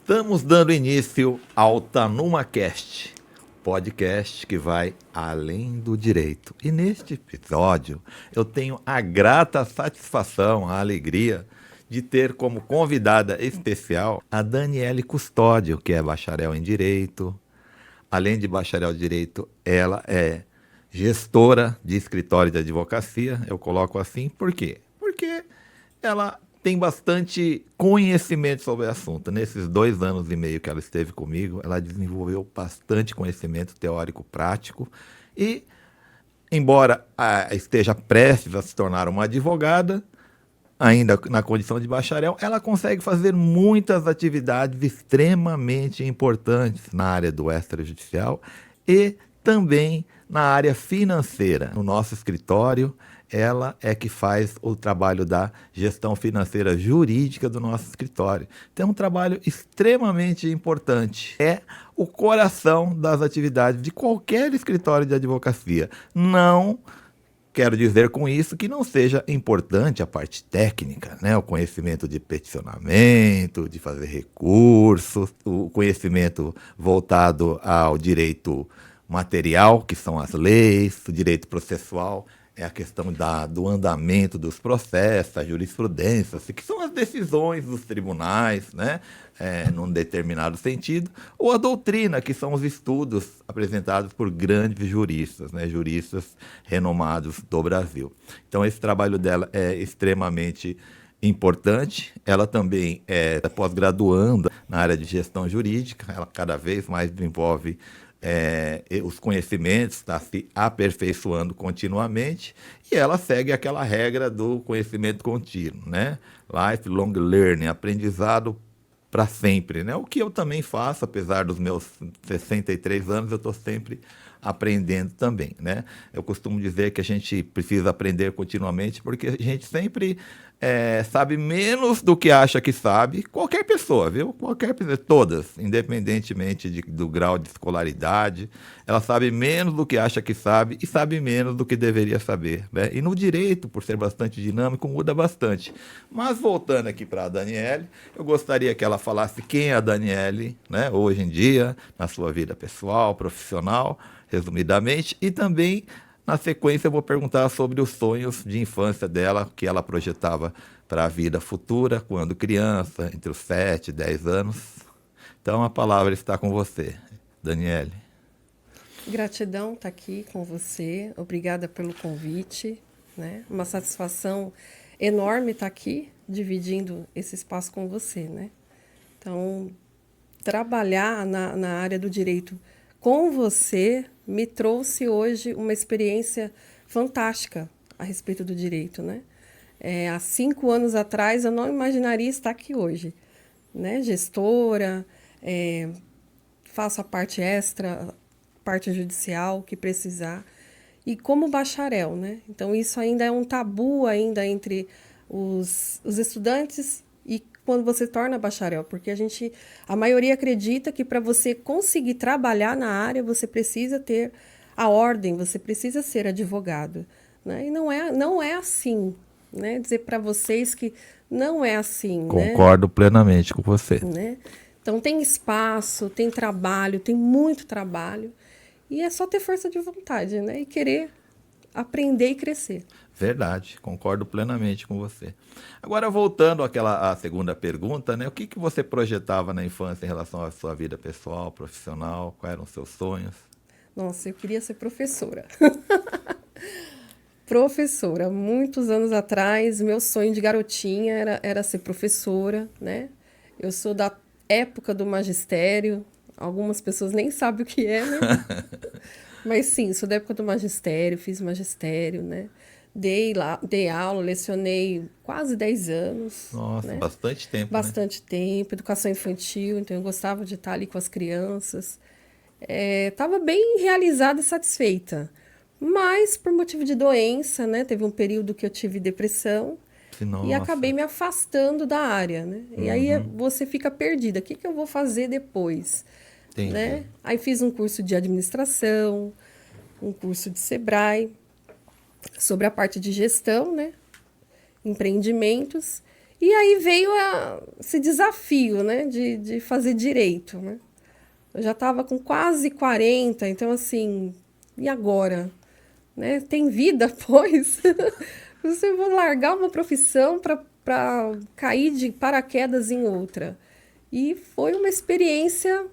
Estamos dando início ao TanumaCast, podcast que vai além do direito. E neste episódio eu tenho a grata satisfação, a alegria de ter como convidada especial a Daniele Custódio, que é bacharel em Direito. Além de bacharel em Direito, ela é gestora de escritório de advocacia. Eu coloco assim, por quê? Porque ela tem bastante conhecimento sobre o assunto. Nesses 2 anos e meio que ela esteve comigo, ela desenvolveu bastante conhecimento teórico prático e, embora esteja prestes a se tornar uma advogada, ainda na condição de bacharel, ela consegue fazer muitas atividades extremamente importantes na área do extrajudicial e também na área financeira. No nosso escritório, ela é que faz o trabalho da gestão financeira jurídica do nosso escritório. Então, é um trabalho extremamente importante. É o coração das atividades de qualquer escritório de advocacia. Não quero dizer com isso que não seja importante a parte técnica, né? O conhecimento de peticionamento, de fazer recursos, o conhecimento voltado ao direito material, que são as leis, o direito processual é a questão do andamento dos processos, a jurisprudência, que são as decisões dos tribunais, né? Num determinado sentido, ou a doutrina, que são os estudos apresentados por grandes juristas, né? Juristas renomados do Brasil. Então, esse trabalho dela é extremamente importante. Ela também é pós-graduanda na área de gestão jurídica, ela cada vez mais desenvolve os conhecimentos, está se aperfeiçoando continuamente, e ela segue aquela regra do conhecimento contínuo, né? Lifelong learning, aprendizado para sempre, né? O que eu também faço, apesar dos meus 63 anos, eu estou sempre aprendendo também, né? Eu costumo dizer que a gente precisa aprender continuamente, porque a gente sempre sabe menos do que acha que sabe. Qualquer pessoa, viu? Qualquer pessoa, todas, independentemente do grau de escolaridade, ela sabe menos do que acha que sabe e sabe menos do que deveria saber, né? E no direito, por ser bastante dinâmico, muda bastante. Mas voltando aqui para a Daniele, eu gostaria que ela falasse quem é a Daniele, né, hoje em dia, na sua vida pessoal, profissional, resumidamente, e também, na sequência, eu vou perguntar sobre os sonhos de infância dela, que ela projetava para a vida futura, quando criança, entre os 7 e 10 anos. Então, a palavra está com você, Daniele. Gratidão estar aqui com você, obrigada pelo convite, né? Uma satisfação enorme estar aqui, dividindo esse espaço com você, né? Então, trabalhar na área do direito com você me trouxe hoje uma experiência fantástica a respeito do direito, né? Há 5 anos atrás eu não imaginaria estar aqui hoje, né? Gestora, faço a parte extra, parte judicial que precisar, e como bacharel, né? Então isso ainda é um tabu ainda entre os estudantes e quando você torna bacharel, porque a maioria acredita que para você conseguir trabalhar na área, você precisa ter a ordem, você precisa ser advogado, né? E não é assim, né? Dizer para vocês que não é assim, Concordo plenamente com você. né? Então tem espaço, tem trabalho, tem muito trabalho, e é só ter força de vontade, né? E querer aprender e crescer. Verdade, concordo plenamente com você. Agora, voltando à segunda pergunta, né? O que você projetava na infância em relação à sua vida pessoal, profissional? Quais eram os seus sonhos? Nossa, eu queria ser professora. Professora, muitos anos atrás, meu sonho de garotinha era ser professora, né? Eu sou da época do magistério, algumas pessoas nem sabem o que é, né? Mas sim, sou da época do magistério, fiz magistério, né? Dei aula, lecionei quase 10 anos. Nossa, né? bastante tempo, né? Bastante tempo, educação infantil, então eu gostava de estar ali com as crianças. Estava bem realizada e satisfeita. Mas, por motivo de doença, né? Teve um período que eu tive depressão e acabei Nossa, me afastando da área, né? E aí você fica perdida. O que eu vou fazer depois? entendi. Né? Aí fiz um curso de administração, um curso de Sebrae, sobre a parte de gestão, né? Empreendimentos, E aí veio esse desafio, né, de fazer direito, né? Eu já estava com quase 40, então assim, e agora? Né? Tem vida após? Você vai largar uma profissão para cair de paraquedas em outra. E foi uma experiência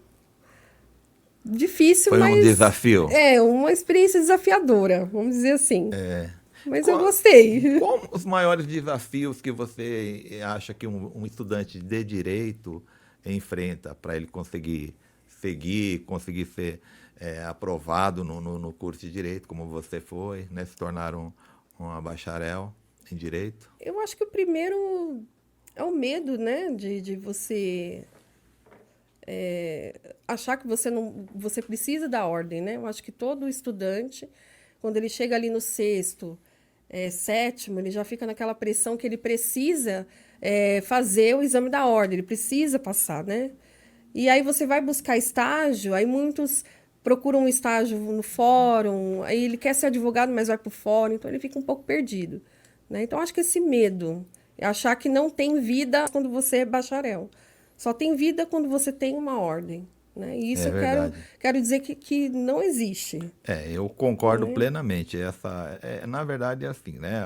difícil, Foi um mas desafio. uma experiência desafiadora, vamos dizer assim. É. Mas eu Qual, gostei. qual os maiores desafios que você acha que um estudante de direito enfrenta para ele conseguir seguir, conseguir ser aprovado no curso de direito, como você foi, né? Se tornar uma bacharel em direito? Eu acho que o primeiro é o medo, né, de você achar que você precisa da ordem, né? Eu acho que todo estudante, quando ele chega ali no sexto, sétimo, ele já fica naquela pressão que ele precisa fazer o exame da ordem, ele precisa passar, né? E aí você vai buscar estágio, aí muitos procuram um estágio no fórum, aí ele quer ser advogado, mas vai para o fórum, então ele fica um pouco perdido, né? Então acho que esse medo, é achar que não tem vida quando você é bacharel. Só tem vida quando você tem uma ordem, né? E isso É eu quero, verdade. quero dizer que não existe, Eu concordo né? plenamente. Na verdade, é assim, né?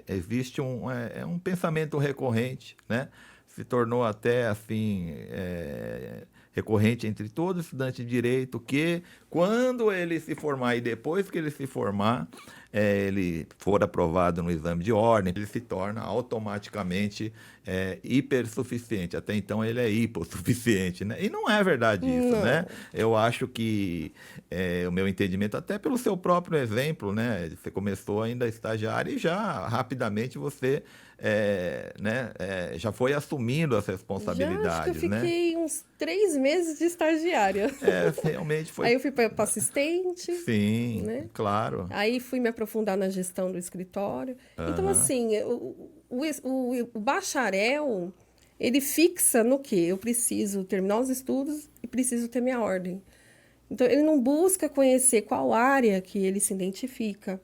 Existe um pensamento recorrente, né? Se tornou até assim recorrente entre todos os estudantes de direito que, quando ele se formar e depois que ele se formar, ele for aprovado no exame de ordem, ele se torna automaticamente hipersuficiente. Até então ele é hipossuficiente, né? E não é verdade isso, né? Não. Eu acho que o meu entendimento, até pelo seu próprio exemplo, né? Você começou ainda estagiário e já rapidamente você já foi assumindo as Já acho que eu responsabilidades, né? fiquei uns 3 meses de estagiária. Realmente foi. Aí eu fui para assistente, Sim, né? claro. Aí fui me aprofundar na gestão do escritório. Então, Aham. assim, o bacharel, ele fixa no quê? Eu preciso terminar os estudos e preciso ter minha ordem. Então, ele não busca conhecer qual área que ele se identifica,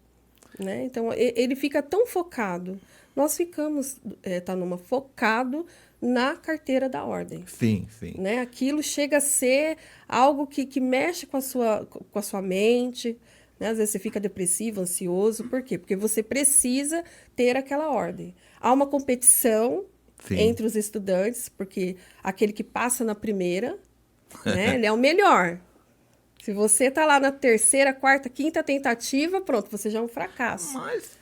né? Então, ele fica tão focado. Nós ficamos, numa focado na carteira da ordem, Sim, sim. né? Aquilo chega a ser algo que mexe com a sua mente, né? Às vezes você fica depressivo, ansioso. Por quê? Porque você precisa ter aquela ordem. Há uma competição Sim. entre os estudantes, porque aquele que passa na primeira, né? Ele é o melhor. Se você está lá na terceira, quarta, quinta tentativa, pronto, você já é um fracasso. Mas,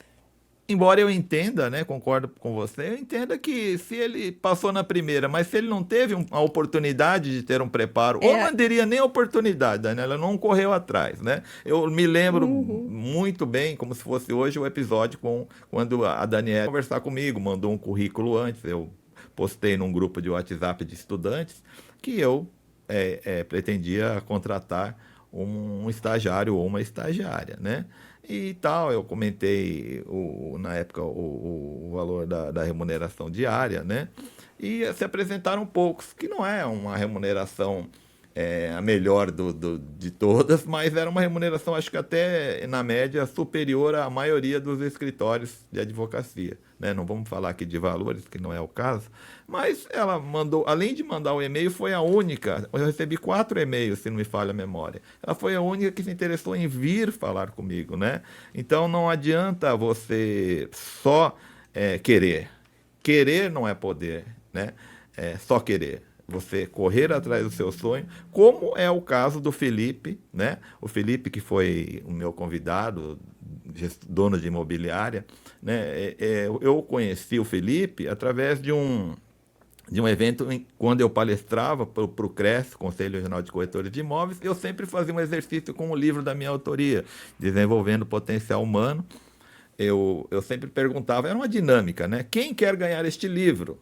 embora eu entenda, né, concordo com você, eu entenda que se ele passou na primeira, mas se ele não teve a oportunidade de ter um preparo, ou não É, teria nem oportunidade, né, ela não correu atrás, né? Eu me lembro muito bem, como se fosse hoje o episódio quando a Daniela conversar comigo, mandou um currículo antes, eu postei num grupo de WhatsApp de estudantes que eu pretendia contratar um estagiário ou uma estagiária, né? E tal, eu comentei na época o valor da remuneração diária, né? E se apresentaram poucos, que não é uma remuneração a melhor de todas, mas era uma remuneração, acho que até na média, superior à maioria dos escritórios de advocacia, né? Não vamos falar aqui de valores, que não é o caso, mas ela mandou, além de mandar o e-mail, foi a única, eu recebi 4 e-mails, se não me falha a memória, ela foi a única que se interessou em vir falar comigo, né? Então não adianta você só querer. Querer não é poder, né? É só querer. Você correr atrás do seu sonho, como é o caso do Felipe, né? O Felipe, que foi o meu convidado, dono de imobiliária, né? Eu conheci o Felipe através de um evento quando eu palestrava para o CRES, Conselho Regional de Corretores de Imóveis. Eu sempre fazia um exercício com o livro da minha autoria, Desenvolvendo Potencial Humano. Eu sempre perguntava, era uma dinâmica, né? Quem quer ganhar este livro?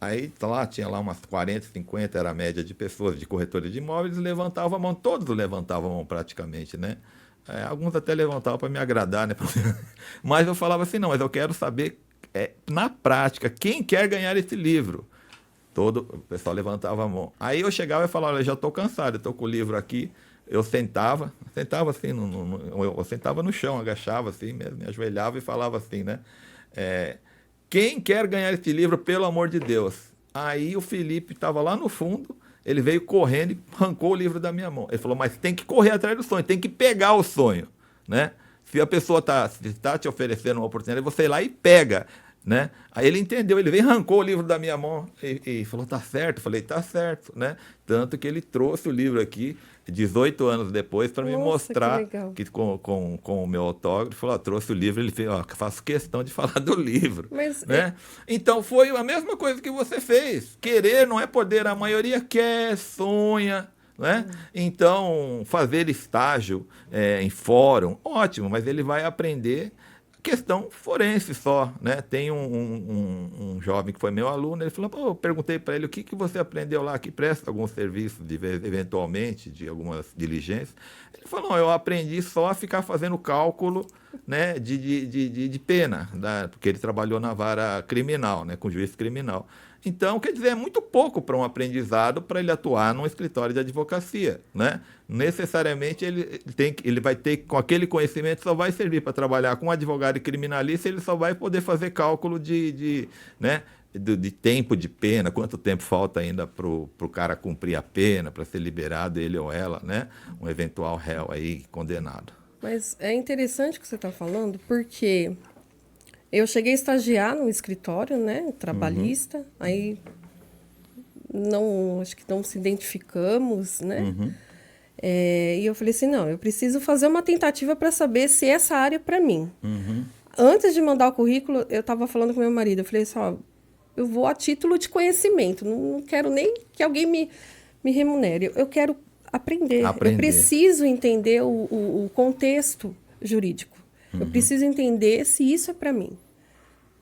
Aí tinha lá umas 40, 50, era a média de pessoas, de corretores de imóveis, levantavam a mão, todos levantavam a mão praticamente, né? Alguns até levantavam para me agradar, né? Mas eu falava assim, não, mas eu quero saber, na prática, quem quer ganhar esse livro? O pessoal levantava a mão. Aí eu chegava e falava, olha, já estou cansado, estou com o livro aqui. Eu sentava assim, eu sentava no chão, agachava assim, me ajoelhava e falava assim, né? quem quer ganhar esse livro, pelo amor de Deus? Aí o Felipe estava lá no fundo, ele veio correndo e arrancou o livro da minha mão. Ele falou, mas tem que correr atrás do sonho, tem que pegar o sonho, né? Se a pessoa está te oferecendo uma oportunidade, você ir lá e pega, né? Aí ele entendeu, ele veio, arrancou o livro da minha mão e falou, tá certo. Eu falei, tá certo, né? Tanto que ele trouxe o livro aqui, 18 anos depois, para me mostrar que com o meu autógrafo. Falou, trouxe o livro, ele fez, faço questão de falar do livro. Mas né? Então foi a mesma coisa que você fez. Querer não é poder, a maioria quer, sonha. Né? Então, fazer estágio em fórum, ótimo, mas ele vai aprender questão forense só, né? Tem um jovem que foi meu aluno, ele falou, eu perguntei para ele o que você aprendeu lá, que presta algum serviço, eventualmente, de algumas diligências. Ele falou, eu aprendi só a ficar fazendo cálculo, né, de pena, porque ele trabalhou na vara criminal, né, com juiz criminal. Então, quer dizer, é muito pouco para um aprendizado para ele atuar num escritório de advocacia, né? Necessariamente ele vai ter, com aquele conhecimento, só vai servir para trabalhar com advogado e criminalista, ele só vai poder fazer cálculo né, de tempo de pena, quanto tempo falta ainda para o cara cumprir a pena, para ser liberado, ele ou ela, né? Um eventual réu aí condenado. Mas é interessante o que você está falando, porque eu cheguei a estagiar no escritório, né, trabalhista, aí acho que não se identificamos, né? E eu falei assim, não, eu preciso fazer uma tentativa para saber se essa área é para mim. Antes de mandar o currículo, eu estava falando com meu marido, eu falei assim, eu vou a título de conhecimento, não quero nem que alguém me remunere, eu quero aprender. Eu preciso entender o contexto jurídico. Eu preciso entender se isso é para mim.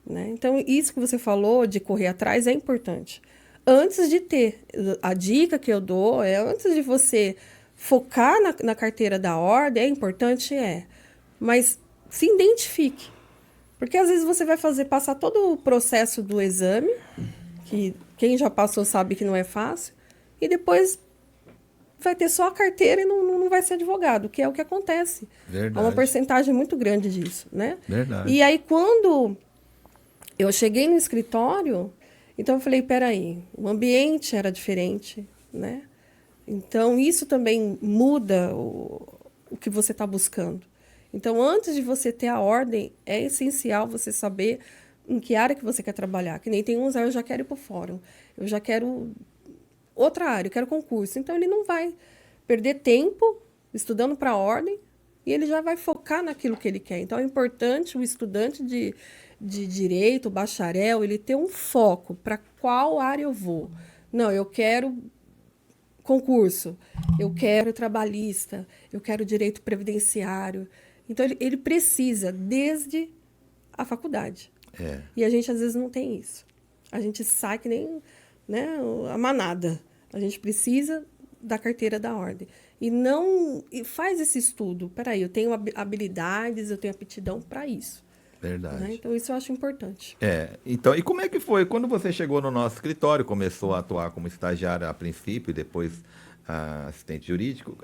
Né? Então, isso que você falou de correr atrás é importante. Antes de ter, a dica que eu dou antes de você focar na carteira da ordem, é importante, mas se identifique. Porque às vezes você vai passar todo o processo do exame, que quem já passou sabe que não é fácil, e depois vai ter só a carteira e não vai ser advogado, que é o que acontece. Verdade. Há uma porcentagem muito grande disso, né? Verdade. E aí, quando eu cheguei no escritório, então eu falei, peraí, o ambiente era diferente, né? Então, isso também muda o que você está buscando. Então, antes de você ter a ordem, é essencial você saber em que área que você quer trabalhar. Que nem tem uns, eu já quero ir para o fórum, eu já quero outra área, eu quero concurso. Então, ele não vai perder tempo estudando para a ordem e ele já vai focar naquilo que ele quer. Então, é importante o estudante de direito, bacharel, ele ter um foco para qual área eu vou. Não, eu quero concurso, eu quero trabalhista, eu quero direito previdenciário. Então, ele precisa desde a faculdade. E a gente, às vezes, não tem isso. A gente sai que nem, né, a manada. A gente precisa da carteira da ordem. E faz esse estudo. Peraí, eu tenho habilidades, eu tenho aptidão para isso. Verdade. Né? Então, isso eu acho importante. Então, e como é que foi? Quando você chegou no nosso escritório, começou a atuar como estagiária a princípio, e depois assistente jurídico,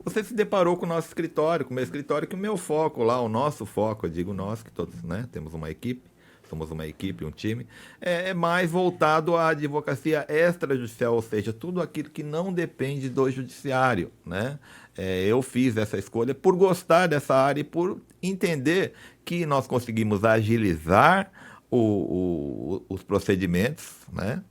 você se deparou com o nosso escritório, com o meu escritório, que o meu foco lá, o nosso foco, eu digo nós, que todos, né, temos uma equipe, somos uma equipe, um time, é mais voltado à advocacia extrajudicial, ou seja, tudo aquilo que não depende do judiciário, né? Eu fiz essa escolha por gostar dessa área e por entender que nós conseguimos agilizar os procedimentos, né?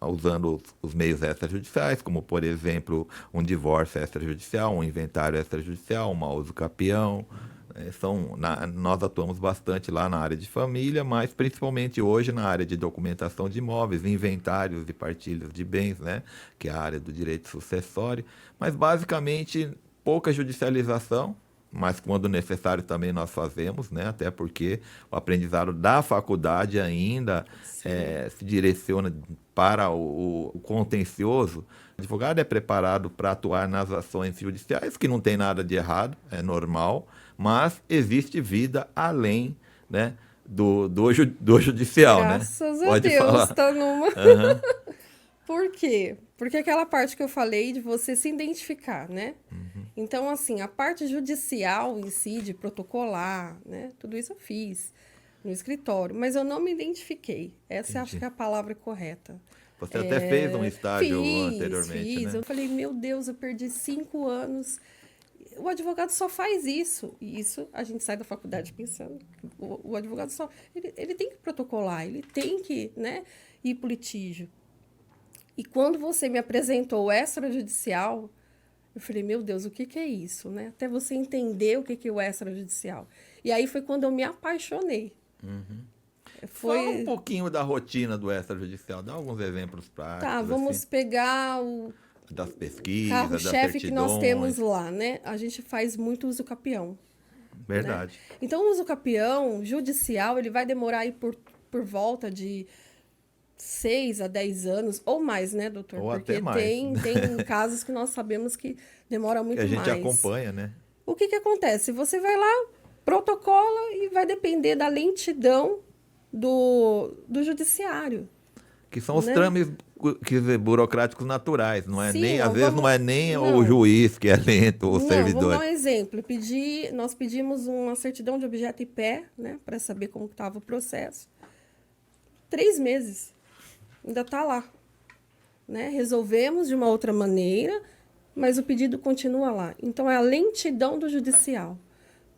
Usando os meios extrajudiciais, como, por exemplo, um divórcio extrajudicial, um inventário extrajudicial, um mau uso capião. Nós atuamos bastante lá na área de família, mas principalmente hoje na área de documentação de imóveis, inventários e partilhas de bens, né? Que é a área do direito sucessório. Mas, basicamente, pouca judicialização, mas quando necessário também nós fazemos, né? Até porque o aprendizado da faculdade ainda se direciona para o contencioso. O advogado é preparado para atuar nas ações judiciais, que não tem nada de errado, é normal, mas existe vida além, né, do judicial. Graças né? a Pode Deus, falar. está numa... Por quê? Porque aquela parte que eu falei de você se identificar, né? Então, assim, a parte judicial em si, de protocolar, né? Tudo isso eu fiz. no escritório, mas eu não me identifiquei. Essa acho Entendi. que é a palavra correta. Você até fez um estágio anteriormente, Fiz. né? Eu falei, meu Deus, eu perdi 5 anos. O advogado só faz isso. E isso a gente sai da faculdade pensando. O advogado só. Ele tem que protocolar, ele tem que, né, ir para o litígio. E quando você me apresentou o extrajudicial, eu falei, meu Deus, o que que é isso, né? Até você entender o que que é o extrajudicial. E aí foi quando eu me apaixonei. Fala um Foi, pouquinho da rotina do extrajudicial, dá alguns exemplos práticos, tá, vamos assim, pegar o das pesquisas, das carro-chefe que nós temos certidões. lá, né? A gente faz muito uso capião, né? Verdade. Então, o uso capião judicial, ele vai demorar aí por volta de 6 a 10 anos, ou mais, né, doutor? Ou Porque até mais. tem casos que nós sabemos que demora Que muito a gente mais. acompanha, né? O que que acontece? Você vai lá, protocola e vai depender da lentidão do judiciário, Que são os né? trâmites burocráticos naturais, não é Sim, nem, ó, às vezes não vamos- é nem o não. juiz que é lento, o Não, vamos servidor. dar um exemplo. Nós pedimos uma certidão de objeto e pé, né, para saber como estava o processo. 3 meses. Ainda está lá, né? Resolvemos de uma outra maneira, mas o pedido continua lá. Então, é a lentidão do judicial,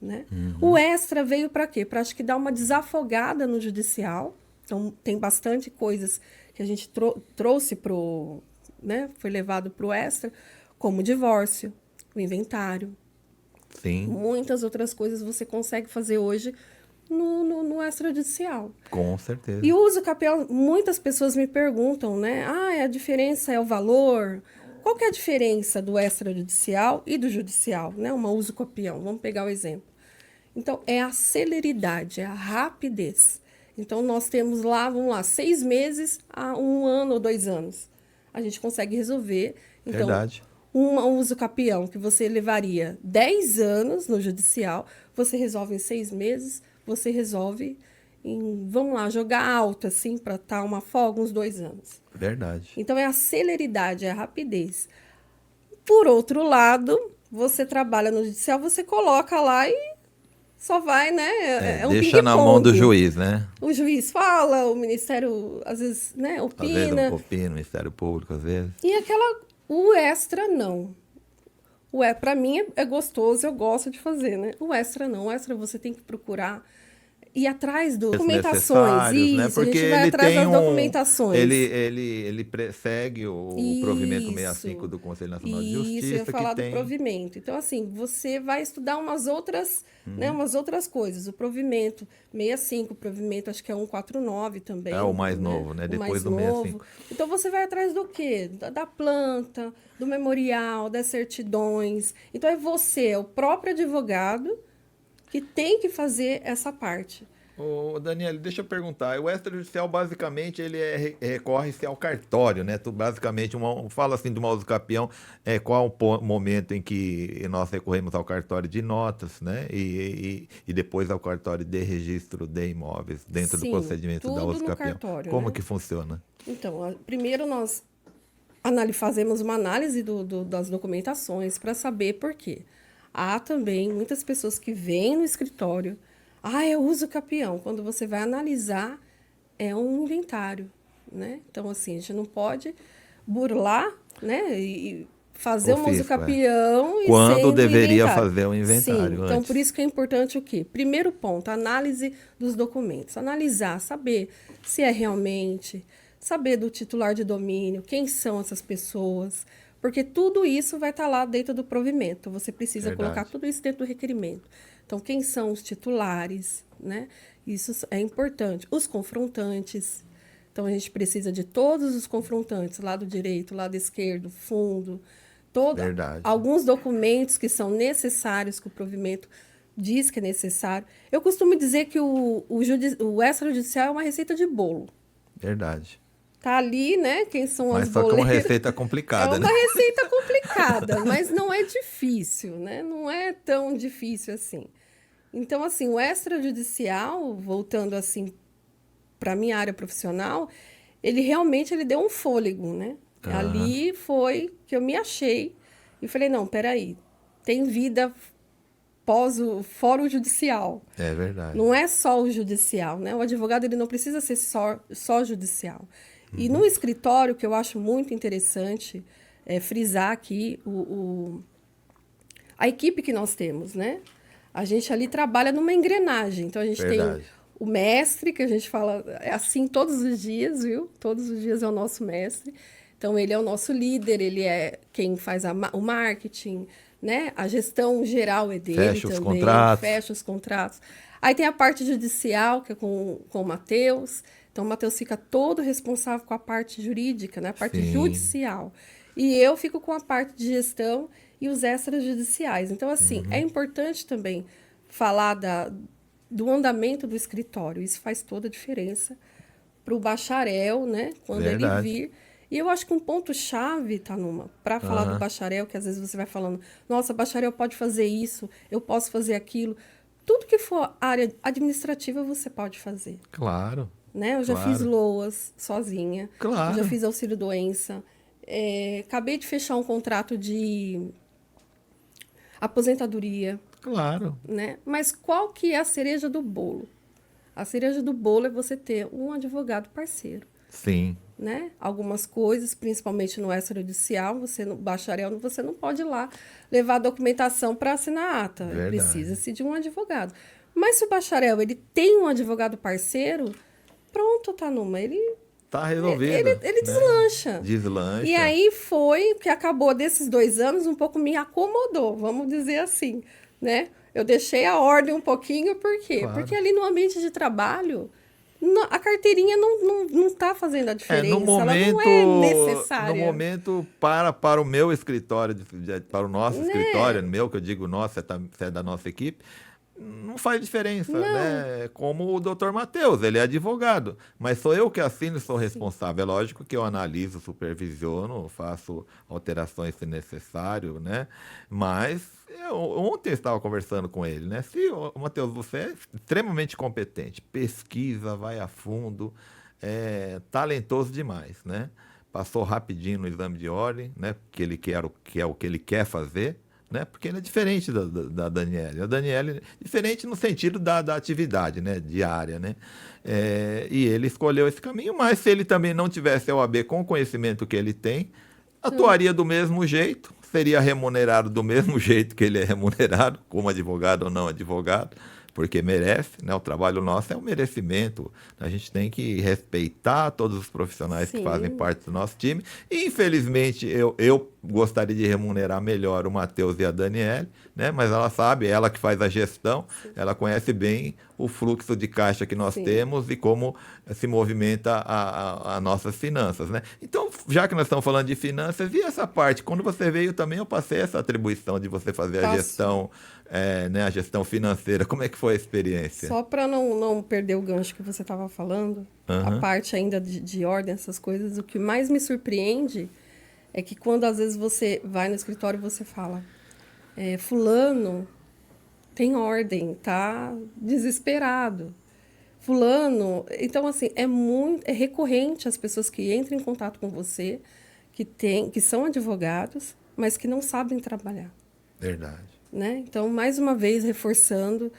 né? O extra veio para quê? Para, acho que, dar uma desafogada no judicial. Então, tem bastante coisas que a gente trouxe pro, né? Foi levado para o extra, como o divórcio, o inventário. Sim, Muitas outras coisas você consegue fazer hoje no extrajudicial. com certeza. E o uso capião, muitas pessoas me perguntam, né? Ah, a diferença é o valor. Qual que é a diferença do extrajudicial e do judicial, né? Uma uso capião. Vamos pegar o exemplo. Então, é a celeridade, é a rapidez. Então, nós temos lá, vamos lá, 6 meses a 1 ano ou 2 anos. A gente consegue resolver. Então, Verdade. um uso capião que você levaria 10 anos no judicial, você resolve em 6 meses, você resolve em, vamos lá, jogar alto, assim, para estar uma folga, uns 2 anos. Verdade. Então, é a celeridade, é a rapidez. Por outro lado, você trabalha no judicial, você coloca lá e só vai, né? É um Deixa na mão do ping-pong. juiz, né? O juiz fala, o ministério, às vezes, né, Às vezes opina. opina, o Ministério Público, às vezes. E o extra, não. Para mim é gostoso, eu gosto de fazer, né? O extra não. O extra você tem que procurar ir atrás das documentações. Necessários, né? Isso, Porque a gente vai ele atrás tem das documentações. ele persegue o provimento Isso. 65 do Conselho Nacional de Isso, eu Justiça, ia falar que do tem... provimento. Então, assim, você vai estudar umas outras, né, umas outras coisas. O provimento 65, o provimento acho que é 149 também. É o mais novo, né? O Depois mais do 65. Então, você vai atrás do quê? Da planta, do memorial, das certidões. Então, é você, é o próprio advogado que tem que fazer essa parte. Ô, Daniel, deixa eu perguntar. O extrajudicial, basicamente, ele recorre-se ao cartório, né? Tu, basicamente, fala assim de uma uso capião, qual o momento em que nós recorremos ao cartório de notas, né? E depois ao cartório de registro de imóveis, dentro do Sim, procedimento da tudo uso no capião. cartório, Como né? que funciona? Então, primeiro nós fazemos uma análise das documentações para saber por quê. Há também muitas pessoas que vêm no escritório, eu uso capião. Quando você vai analisar, é um inventário, né? Então, assim, a gente não pode burlar, né? E fazer um uso Ofício, capião e Quando sendo deveria inventário. fazer o inventário Sim, então antes. por isso que é importante o quê? Primeiro ponto, análise dos documentos. Analisar, saber se é realmente, saber do titular de domínio, quem são essas pessoas, porque tudo isso vai estar lá dentro do provimento. Você precisa Verdade. colocar tudo isso dentro do requerimento. Então, quem são os titulares, né? Isso é importante. Os confrontantes. Então, a gente precisa de todos os confrontantes, lado direito, lado esquerdo, fundo, Verdade. alguns documentos que são necessários, que o provimento diz que é necessário. Eu costumo dizer que o extrajudicial é uma receita de bolo. Verdade. Tá ali, né? Quem são Mas as só que é uma boleiras. receita É complicada, uma né? receita complicada, mas não é difícil, né? Não é tão difícil assim. Então, assim, o extrajudicial, voltando assim para a minha área profissional, ele realmente deu um fôlego, né? Aham. Ali foi que eu me achei e falei, não, peraí, tem vida pós o fórum judicial. É verdade. Não é só o judicial, né? O advogado ele não precisa ser só judicial. E no escritório, que eu acho muito interessante frisar aqui a equipe que nós temos, né? A gente ali trabalha numa engrenagem. Então, a gente Verdade. tem o mestre, que a gente fala é assim todos os dias, viu? Todos os dias é o nosso mestre. Então, ele é o nosso líder, ele é quem faz o marketing, né? A gestão geral é dele Fecha os também. contratos. Fecha os contratos. Aí tem a parte judicial, que é com o Matheus. Então, o Matheus fica todo responsável com a parte jurídica, né? A parte Sim. judicial. E eu fico com a parte de gestão e os extrajudiciais. Então, assim, é importante também falar do andamento do escritório. Isso faz toda a diferença para o bacharel, né? Quando Verdade. ele vir. E eu acho que um ponto-chave, Tanuma, para falar do bacharel, que às vezes você vai falando, nossa, bacharel pode fazer isso, eu posso fazer aquilo. Tudo que for área administrativa, você pode fazer. Claro. Né? Eu já fiz LOAS sozinha. Claro. Eu já fiz auxílio-doença. Acabei de fechar um contrato de aposentadoria. Claro. Né? Mas qual que é a cereja do bolo? A cereja do bolo é você ter um advogado parceiro. Sim. Né? Algumas coisas, principalmente no extrajudicial, no bacharel, você não pode ir lá levar a documentação para assinar a ata. Verdade. Precisa-se de um advogado. Mas se o bacharel ele tem um advogado parceiro, pronto, Tanuma, ele Tá resolvido. Ele né? deslancha. Deslancha. E aí foi que acabou desses 2 anos, um pouco me acomodou, vamos dizer assim, né? Eu deixei a ordem um pouquinho, por quê? Claro. Porque ali no ambiente de trabalho, a carteirinha não está fazendo a diferença, no momento, ela não é necessária. No momento, para o meu escritório, para o nosso escritório, meu, que eu digo nosso, você é da nossa equipe, não faz diferença, né? Como o doutor Matheus, ele é advogado, mas sou eu que assino e sou responsável. É lógico que eu analiso, supervisiono, faço alterações se necessário, né? Mas ontem eu estava conversando com ele, né? Se, Matheus, você é extremamente competente, pesquisa, vai a fundo, talentoso demais, né? Passou rapidinho no exame de ordem, né? Porque ele é o que ele quer fazer. Né? Porque ele é diferente da Daniele. A Daniele é diferente no sentido da atividade, né? Diária. Né? E ele escolheu esse caminho, mas se ele também não tivesse a OAB com o conhecimento que ele tem, atuaria do mesmo jeito, seria remunerado do mesmo jeito que ele é remunerado, como advogado ou não advogado, porque merece, né? O trabalho nosso é um merecimento. A gente tem que respeitar todos os profissionais que fazem parte do nosso time. E, infelizmente, eu gostaria de remunerar melhor o Matheus e a Daniele, né? Mas ela sabe, ela que faz a gestão, ela conhece bem o fluxo de caixa que nós temos e como se movimenta a nossas finanças, né? Então, já que nós estamos falando de finanças, e essa parte? Quando você veio também, eu passei essa atribuição de você fazer a gestão, né, a gestão financeira. Como é que foi a experiência? Só para não perder o gancho que você estava falando, a parte ainda de ordem, essas coisas, o que mais me surpreende é que quando às vezes você vai no escritório e você fala, fulano tem ordem, tá desesperado. Fulano... Então, assim, é recorrente as pessoas que entram em contato com você, que são advogados, mas que não sabem trabalhar. Verdade. Né? Então, mais uma vez, reforçando,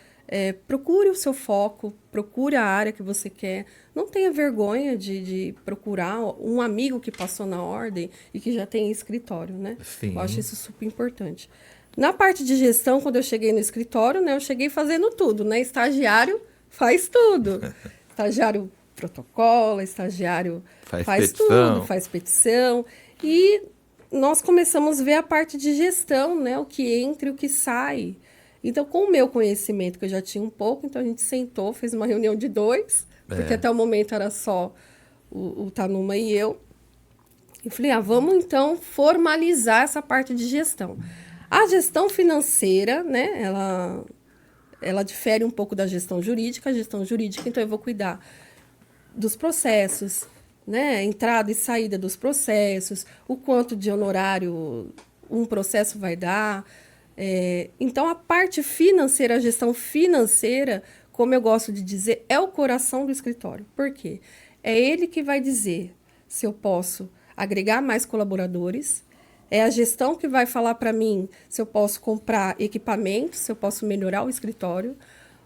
procure o seu foco, procure a área que você quer. Não tenha vergonha de procurar um amigo que passou na ordem e que já tem escritório, né? Sim. Eu acho isso super importante. Na parte de gestão, quando eu cheguei no escritório, né, eu cheguei fazendo tudo, né? Estagiário faz tudo. Estagiário protocola, estagiário faz tudo, faz petição. E nós começamos a ver a parte de gestão, né? O que entra e o que sai. Então, com o meu conhecimento, que eu já tinha um pouco, então a gente sentou, fez uma reunião de 2, porque até o momento era só o Tanuma e eu. E falei, vamos então formalizar essa parte de gestão. A gestão financeira, né? Ela difere um pouco da gestão jurídica. A gestão jurídica, então, eu vou cuidar dos processos, né? Entrada e saída dos processos, o quanto de honorário um processo vai dar. Então, a parte financeira, a gestão financeira, como eu gosto de dizer, é o coração do escritório. Por quê? É ele que vai dizer se eu posso agregar mais colaboradores, É a gestão que vai falar para mim se eu posso comprar equipamentos, se eu posso melhorar o escritório,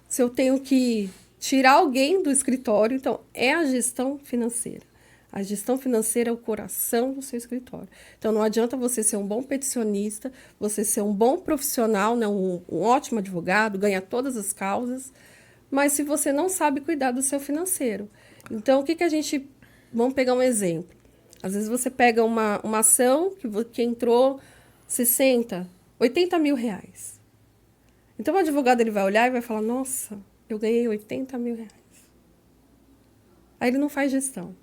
se eu tenho que tirar alguém do escritório. Então, é a gestão financeira. A gestão financeira é o coração do seu escritório. Então, não adianta você ser um bom peticionista, você ser um bom profissional, né, um ótimo advogado, ganhar todas as causas, mas se você não sabe cuidar do seu financeiro. Então, o que a gente... Vamos pegar um exemplo. Às vezes você pega uma ação que entrou 60, 80 mil reais. Então, o advogado ele vai olhar e vai falar, nossa, eu ganhei 80 mil reais. Aí ele não faz gestão.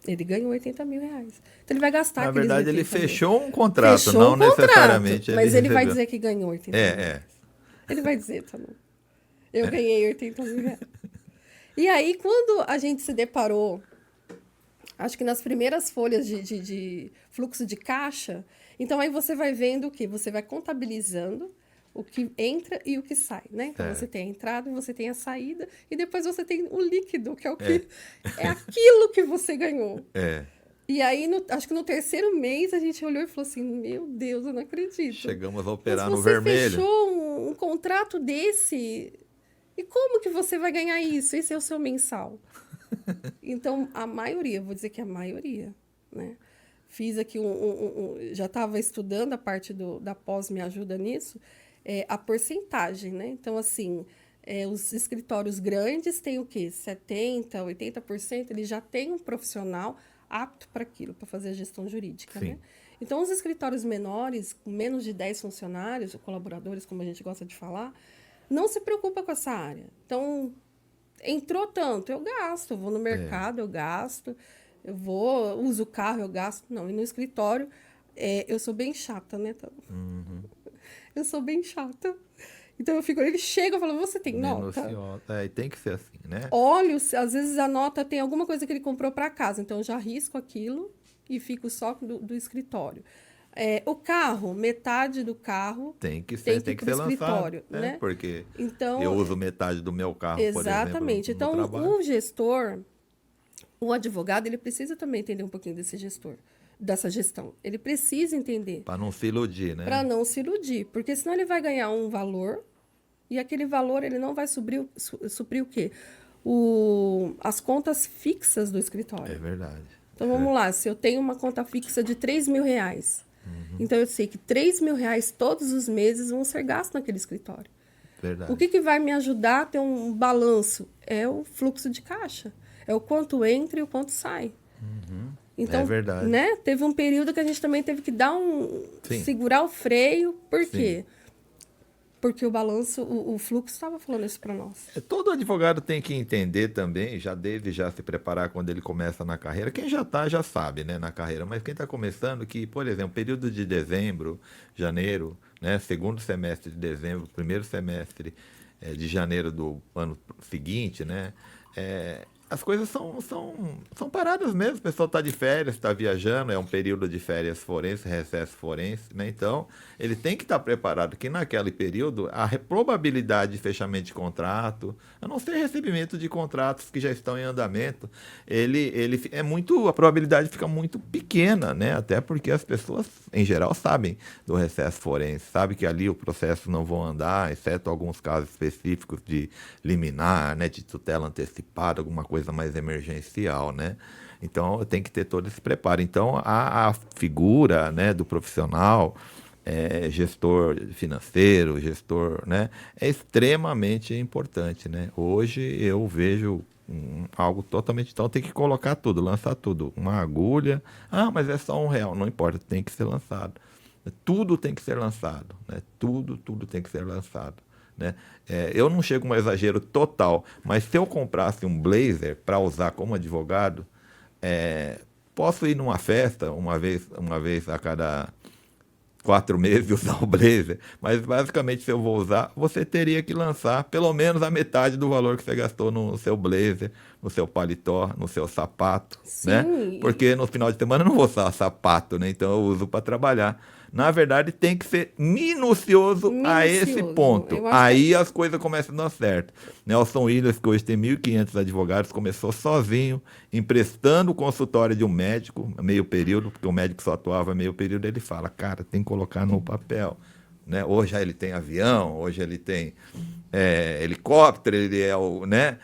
Ele ganhou 80 mil reais. Então, ele vai gastar Na aqueles verdade, 80 ele mil. fechou um contrato, Fechou não um contrato, necessariamente mas ele vai recebeu. dizer que ganhou 80 mil reais. Ele vai dizer também. Eu ganhei 80 mil reais. E aí, quando a gente se deparou, acho que nas primeiras folhas de fluxo de caixa, então aí você vai vendo o quê? Você vai contabilizando o que entra e o que sai, né? Então, você tem a entrada, você tem a saída, e depois você tem o líquido, que é o que é aquilo que você ganhou. E aí, acho que no terceiro mês, a gente olhou e falou assim, meu Deus, eu não acredito. Chegamos a operar Mas no vermelho. você fechou um contrato desse, e como que você vai ganhar isso? Esse é o seu mensal. Então, a maioria, vou dizer que a maioria, né? Fiz aqui já estava estudando a parte da pós, me ajuda nisso, a porcentagem, né? Então, assim, os escritórios grandes têm o quê? 70%, 80%, eles já têm um profissional apto para aquilo, para fazer a gestão jurídica, Sim. né? Então, os escritórios menores, com menos de 10 funcionários, ou colaboradores, como a gente gosta de falar, não se preocupa com essa área. Então, entrou tanto, eu gasto, eu vou no mercado, eu gasto, uso o carro, eu gasto. Não, e no escritório, eu sou bem chata, né? Eu sou bem chata. Então, ele chega e fala, você tem nota? E tem que ser assim, né? Olho, às vezes a nota tem alguma coisa que ele comprou para casa, então eu já risco aquilo e fico só do escritório. O carro, metade do carro tem que ir ser pro escritório, lançado, né? Porque Então, eu uso metade do meu carro, por exemplo, exatamente. no Então, trabalho. o gestor, o advogado, ele precisa também entender um pouquinho dessa gestão. Ele precisa entender. Para não se iludir, né? Para não se iludir. Porque senão ele vai ganhar um valor e aquele valor ele não vai suprir o quê? As contas fixas do escritório. É verdade. Então, vamos lá. Se eu tenho uma conta fixa de 3 mil reais, então eu sei que 3 mil reais todos os meses vão ser gastos naquele escritório. Verdade. O que vai me ajudar a ter um balanço? É o fluxo de caixa. É o quanto entra e o quanto sai. Então, É verdade. né, teve um período que a gente também teve que dar segurar o freio. Por quê? Porque o balanço, o fluxo estava falando isso para nós. Todo advogado tem que entender também, já deve se preparar quando ele começa na carreira. Quem já está, já sabe, né, na carreira. Mas quem está começando, que, por exemplo, período de dezembro, janeiro, né, segundo semestre de dezembro, primeiro semestre de janeiro do ano seguinte, né, as coisas são paradas mesmo. O pessoal está de férias, está viajando, é um período de férias forense, recesso forense, né? Então, ele tem que estar preparado que naquele período a probabilidade de fechamento de contrato, a não ser recebimento de contratos que já estão em andamento, a probabilidade fica muito pequena, né? Até porque as pessoas, em geral, sabem do recesso forense, sabem que ali o processo não vão andar, exceto alguns casos específicos de liminar, né? De tutela antecipada, alguma coisa mais emergencial, né? Então, tem que ter todo esse preparo. Então, a figura, né, do profissional, gestor financeiro, gestor, né, é extremamente importante, né? Hoje eu vejo algo totalmente... Então, tem que colocar tudo, lançar tudo. Uma agulha, mas é só R$1. Não importa, tem que ser lançado. Tudo tem que ser lançado, né? Tudo tem que ser lançado. Né? Eu não chego a um exagero total, mas se eu comprasse um blazer para usar como advogado, posso ir numa festa uma vez a cada 4 meses usar o blazer, mas basicamente se eu vou usar, você teria que lançar pelo menos a metade do valor que você gastou no seu blazer, no seu paletó, no seu sapato, né? Porque no final de semana eu não vou usar sapato, né? Então eu uso para trabalhar. Na verdade, tem que ser minucioso a esse ponto. Aí as coisas começam a dar certo. Nelson Williams, que hoje tem 1.500 advogados, começou sozinho, emprestando o consultório de um médico, meio período, porque o médico só atuava meio período. Ele fala, cara, tem que colocar no papel. Né? Hoje ele tem avião, hoje ele tem helicóptero, ele é o, né?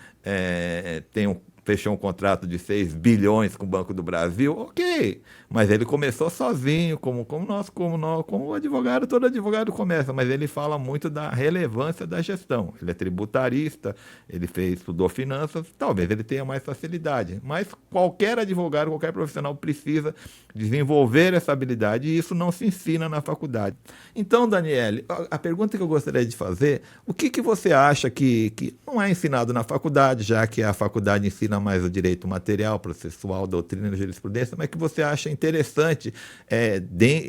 Fechou um contrato de 6 bilhões com o Banco do Brasil, ok. Mas ele começou sozinho, como o advogado, todo advogado começa, mas ele fala muito da relevância da gestão. Ele é tributarista, estudou finanças, talvez ele tenha mais facilidade. Mas qualquer advogado, qualquer profissional precisa desenvolver essa habilidade e isso não se ensina na faculdade. Então, Daniele, a pergunta que eu gostaria de fazer, o que você acha que não é ensinado na faculdade, já que a faculdade ensina mais o direito material, processual, doutrina e jurisprudência, mas que você acha interessante,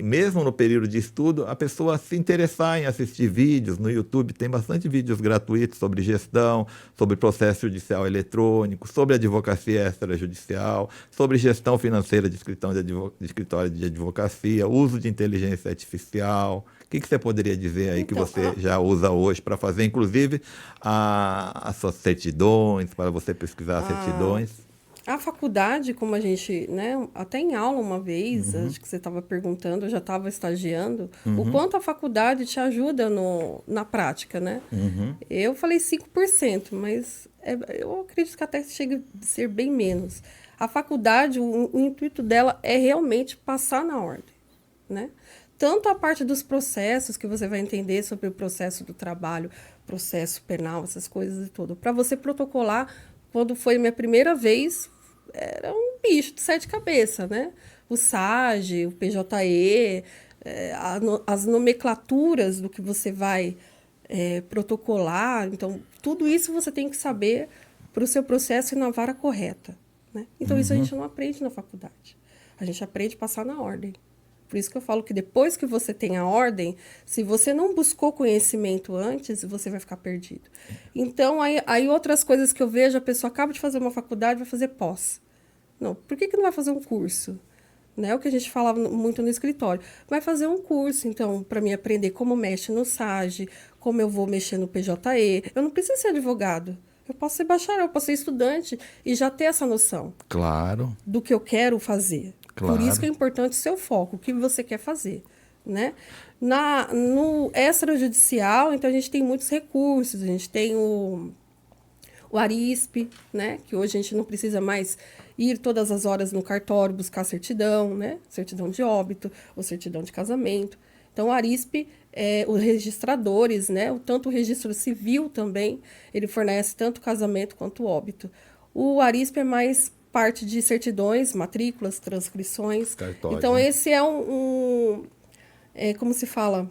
mesmo no período de estudo, a pessoa se interessar em assistir vídeos no YouTube, tem bastante vídeos gratuitos sobre gestão, sobre processo judicial eletrônico, sobre advocacia extrajudicial, sobre gestão financeira de escritório de advocacia, uso de inteligência artificial. O que você poderia dizer aí que você já usa hoje para fazer, inclusive, as suas certidões, para você pesquisar as certidões? A faculdade, como a gente, né, até em aula uma vez, acho que você estava perguntando, eu já estava estagiando, o quanto a faculdade te ajuda na prática, né? Eu falei 5%, mas eu acredito que até chega a ser bem menos. A faculdade, o intuito dela é realmente passar na ordem, né? Tanto a parte dos processos, que você vai entender sobre o processo do trabalho, processo penal, essas coisas e tudo. Para você protocolar, quando foi minha primeira vez, era um bicho de 7 cabeças, né? O SAGE, o PJE, as nomenclaturas do que você vai protocolar. Então, tudo isso você tem que saber para o seu processo ir na vara correta, né? Então, isso a gente não aprende na faculdade. A gente aprende a passar na ordem. Por isso que eu falo que depois que você tem a ordem, se você não buscou conhecimento antes, você vai ficar perdido. Então, aí outras coisas que eu vejo, a pessoa acaba de fazer uma faculdade, vai fazer pós. Não, por que não vai fazer um curso? Né? O que a gente falava muito no escritório. Vai fazer um curso, então, para mim aprender como mexe no SAGE, como eu vou mexer no PJE. Eu não preciso ser advogado. Eu posso ser bacharel, eu posso ser estudante e já ter essa noção. Claro. Do que eu quero fazer. Claro. Por isso que é importante o seu foco, o que você quer fazer, né? No extrajudicial, então, a gente tem muitos recursos. A gente tem o Arispe, né? Que hoje a gente não precisa mais ir todas as horas no cartório buscar certidão, né? Certidão de óbito ou certidão de casamento. Então, o Arispe, os registradores, né? Tanto o registro civil também, ele fornece tanto casamento quanto óbito. O Arispe é mais parte de certidões, matrículas, transcrições. Cartório, então, né? esse é como se fala?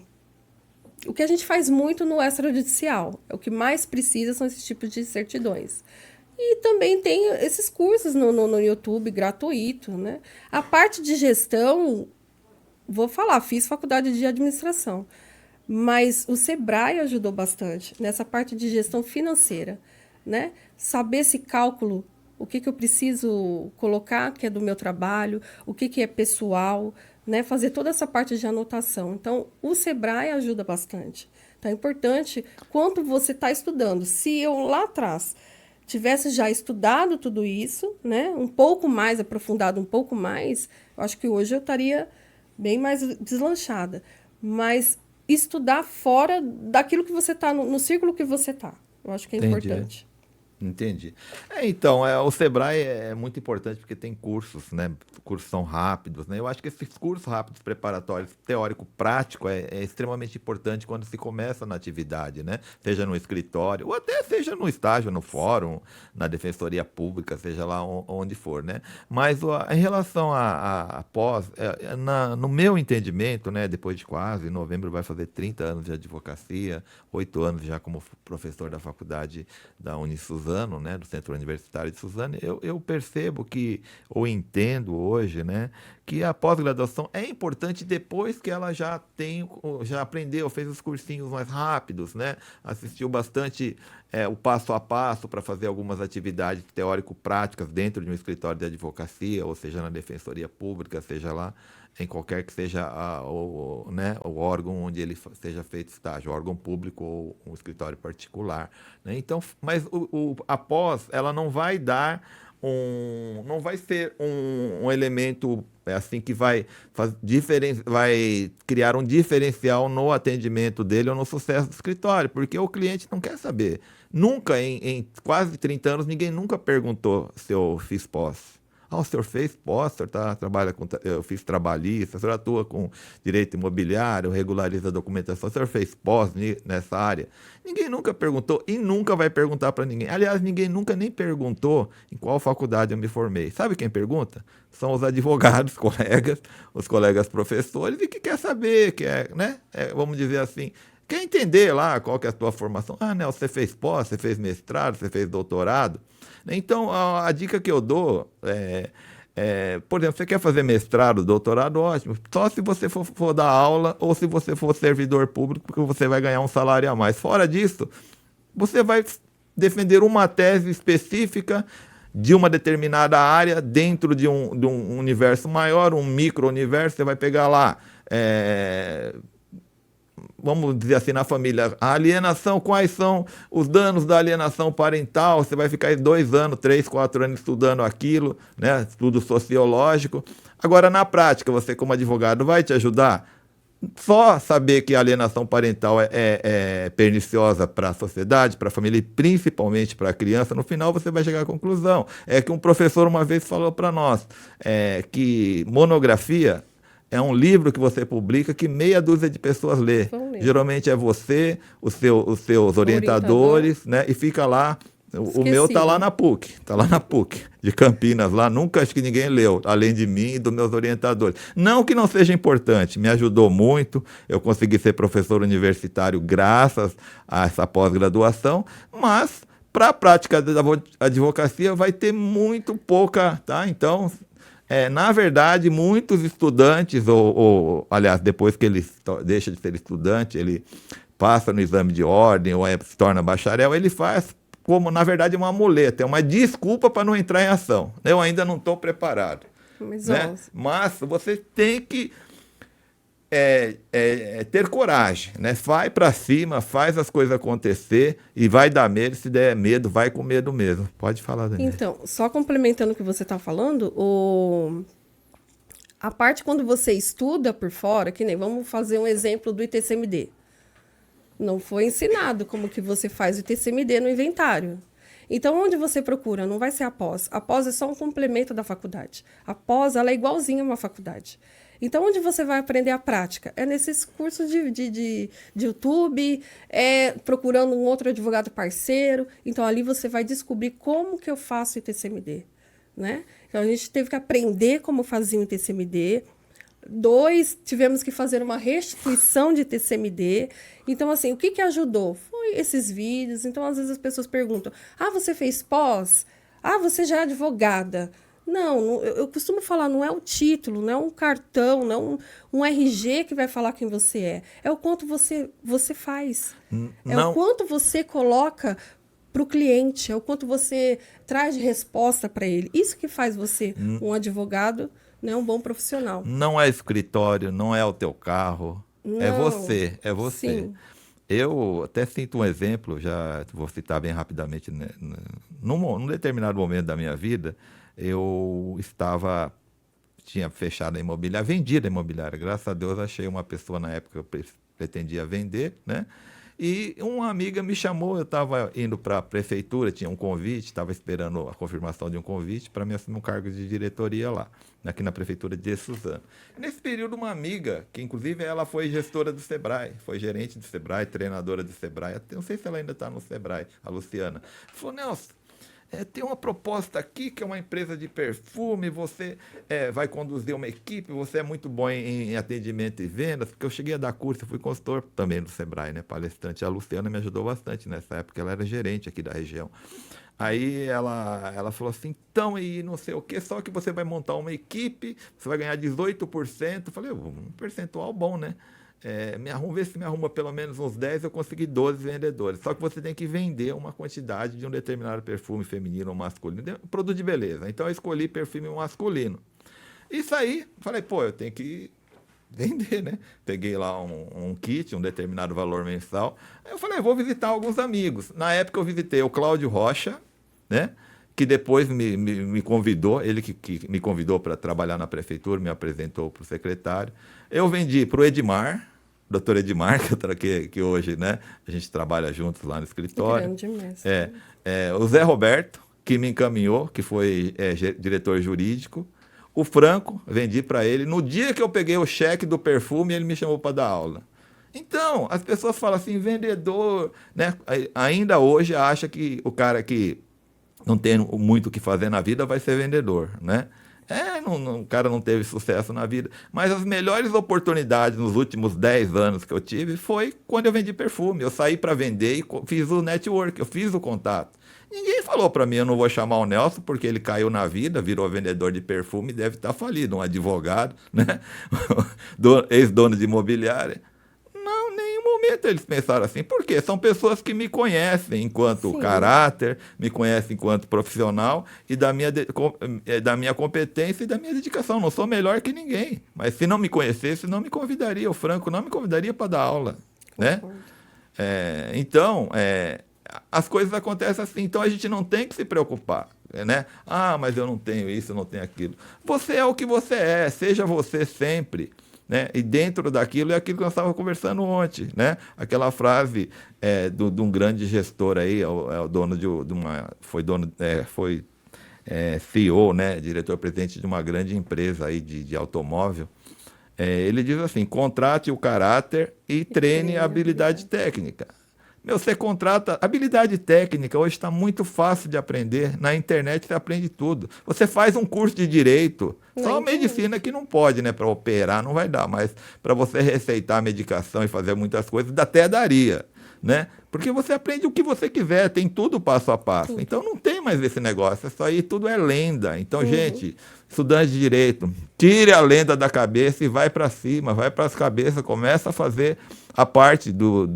O que a gente faz muito no extrajudicial. O que mais precisa são esses tipos de certidões. E também tem esses cursos no YouTube, gratuito, né? A parte de gestão, vou falar, fiz faculdade de administração. Mas o Sebrae ajudou bastante nessa parte de gestão financeira, né? Saber esse cálculo, o que eu preciso colocar, que é do meu trabalho, o que é pessoal, né? Fazer toda essa parte de anotação. Então, o Sebrae ajuda bastante. Então, é importante, quanto você está estudando. Se eu lá atrás tivesse já estudado tudo isso, né? Um pouco mais, aprofundado um pouco mais, eu acho que hoje eu estaria bem mais deslanchada. Mas estudar fora daquilo que você está, no círculo que você está. Eu acho que é importante. Entendi. Então, o Sebrae é muito importante porque tem cursos, né? Cursos são rápidos, né? Eu acho que esses cursos rápidos preparatórios, teórico-prático, é extremamente importante quando se começa na atividade, né? Seja no escritório, ou até seja no estágio, no fórum, na defensoria pública, seja lá onde for, né? Mas em relação a pós, no meu entendimento, né? Depois de quase, em novembro vai fazer 30 anos de advocacia, 8 anos já como professor da faculdade da Unisuzano, né, do Centro Universitário de Suzano, eu percebo que, ou entendo hoje, né, que a pós-graduação é importante depois que ela já aprendeu, fez os cursinhos mais rápidos, né, assistiu bastante o passo a passo para fazer algumas atividades teórico-práticas dentro de um escritório de advocacia, ou seja, na defensoria pública, seja lá em qualquer que seja né, o órgão onde ele seja feito estágio, órgão público ou um escritório particular. Né? Então, mas a pós, ela não vai dar não vai ser um elemento assim que vai criar um diferencial no atendimento dele ou no sucesso do escritório, porque o cliente não quer saber. Nunca, em quase 30 anos, ninguém nunca perguntou se eu fiz pós. O senhor fez pós, o senhor trabalha com. Eu fiz trabalhista, o senhor atua com direito imobiliário, regulariza a documentação, o senhor fez pós nessa área. Ninguém nunca perguntou e nunca vai perguntar para ninguém. Aliás, ninguém nunca nem perguntou em qual faculdade eu me formei. Sabe quem pergunta? São os advogados, colegas, os colegas professores, e que quer saber, né? Vamos dizer assim, quer entender lá qual que é a tua formação. Né, você fez pós, você fez mestrado, você fez doutorado. Então, a dica que eu dou por exemplo, você quer fazer mestrado, doutorado, ótimo. Só se você for dar aula ou se você for servidor público, porque você vai ganhar um salário a mais. Fora disso, você vai defender uma tese específica de uma determinada área dentro de um universo maior, um micro-universo. Você vai pegar lá... vamos dizer assim, na família, a alienação, quais são os danos da alienação parental, você vai ficar 2 anos, 3, 4 anos estudando aquilo, né? Estudo sociológico. Agora, na prática, você como advogado vai te ajudar? Só saber que a alienação parental é perniciosa para a sociedade, para a família e principalmente para a criança, no final você vai chegar à conclusão. É que um professor uma vez falou para nós que monografia é um livro que você publica que meia dúzia de pessoas lê. Geralmente é você, os seus orientadores, né? E fica lá. O meu está lá na PUC, de Campinas, lá. Nunca acho que ninguém leu, além de mim e dos meus orientadores. Não que não seja importante, me ajudou muito. Eu consegui ser professor universitário graças a essa pós-graduação, mas para a prática da advocacia vai ter muito pouca, tá? Então... na verdade, muitos estudantes, aliás, depois que ele deixa de ser estudante, ele passa no exame de ordem ou se torna bacharel, ele faz como, na verdade, uma muleta, é uma desculpa para não entrar em ação. Eu ainda não estou preparado. Mas você tem que ter coragem, né? Vai para cima, faz as coisas acontecer e vai dar medo. Se der medo, vai com medo mesmo. Pode falar, Daniela. Então, só complementando o que você está falando, a parte quando você estuda por fora, que nem vamos fazer um exemplo do ITCMD. Não foi ensinado como que você faz o ITCMD no inventário. Então, onde você procura? Não vai ser a pós. A pós é só um complemento da faculdade. A pós, ela é igualzinha a uma faculdade. Então, onde você vai aprender a prática? É nesses cursos de YouTube, procurando um outro advogado parceiro. Então, ali você vai descobrir como que eu faço ITCMD. Né? Então, a gente teve que aprender como fazia o ITCMD. 2, tivemos que fazer uma restituição de TCMD. Então, assim, o que ajudou? Foi esses vídeos. Então, às vezes as pessoas perguntam, você fez pós? Você já é advogada? Não, eu costumo falar, não é o título, não é um cartão, não é um RG que vai falar quem você é. É o quanto você faz. O quanto você coloca para o cliente, é o quanto você traz de resposta para ele. Isso que faz você um advogado, né, um bom profissional. Não é escritório, não é o teu carro, não, é você. Sim. Eu até sinto um exemplo, já vou citar bem rapidamente, né? Num determinado momento da minha vida, eu tinha fechado a imobiliária, vendido a imobiliária. Graças a Deus achei uma pessoa na época que eu pretendia vender, né? E uma amiga me chamou, eu estava indo para a prefeitura, tinha um convite, estava esperando a confirmação de um convite para me assumir um cargo de diretoria lá, aqui na prefeitura de Suzano. Nesse período, uma amiga, que inclusive ela foi gestora do Sebrae, foi gerente do Sebrae, treinadora do Sebrae, não sei se ela ainda está no Sebrae, a Luciana, falou, Nelson, tem uma proposta aqui que é uma empresa de perfume, você vai conduzir uma equipe, você é muito bom em atendimento e vendas, porque eu cheguei a dar curso, eu fui consultor também do Sebrae, né, palestrante. A Luciana me ajudou bastante nessa época, ela era gerente aqui da região. Aí ela falou assim, então, e não sei o que, só que você vai montar uma equipe, você vai ganhar 18%. Eu falei, um percentual bom, né? Vê se me arruma pelo menos uns 10, eu consegui 12 vendedores. Só que você tem que vender uma quantidade de um determinado perfume feminino ou masculino, produto de beleza. Então eu escolhi perfume masculino. E saí, falei, pô, eu tenho que vender, né? Peguei lá um kit, um determinado valor mensal. Aí eu falei, vou visitar alguns amigos. Na época eu visitei o Cláudio Rocha, né? Que depois me convidou, ele que me convidou para trabalhar na prefeitura, me apresentou para o secretário. Eu vendi para o Edmar, doutor Edmar, que hoje, né, a gente trabalha juntos lá no escritório. Grande mestre. O Zé Roberto, que me encaminhou, que foi diretor jurídico. O Franco, vendi para ele. No dia que eu peguei o cheque do perfume, ele me chamou para dar aula. Então, as pessoas falam assim, vendedor, né? Ainda hoje acha que o cara que não tem muito o que fazer na vida vai ser vendedor, né? O cara não teve sucesso na vida. Mas as melhores oportunidades nos últimos 10 anos que eu tive foi quando eu vendi perfume. Eu saí para vender e fiz o network, eu fiz o contato. Ninguém falou para mim, eu não vou chamar o Nelson porque ele caiu na vida, virou vendedor de perfume, deve estar falido, um advogado, né? Ex-dono de imobiliária. Não, em nenhum momento eles pensaram assim. Por quê? São pessoas que me conhecem enquanto Sim. caráter, me conhecem enquanto profissional e da minha competência e da minha dedicação. Não sou melhor que ninguém. Mas se não me conhecesse, não me convidaria. O Franco não me convidaria para dar aula, né? Então, as coisas acontecem assim. Então, a gente não tem que se preocupar, né? Ah, mas eu não tenho isso, eu não tenho aquilo. Você é o que você é. Seja você sempre. Né? E dentro daquilo é aquilo que nós estávamos conversando ontem, né? Aquela frase de um grande gestor aí, é o dono de uma, foi CEO, né? Diretor-presidente de uma grande empresa aí de automóvel. Ele diz assim: contrate o caráter e treine a habilidade técnica. Você contrata. Habilidade técnica hoje está muito fácil de aprender. Na internet você aprende tudo. Você faz um curso de direito. Só a medicina que não pode, né? Para operar não vai dar, mas para você receitar medicação e fazer muitas coisas, até daria, né? Porque você aprende o que você quiser, tem tudo passo a passo. Então não tem mais esse negócio, isso aí tudo é lenda. Então, gente, estudante de direito, tire a lenda da cabeça e vai para cima, vai para as cabeças, começa a fazer a parte do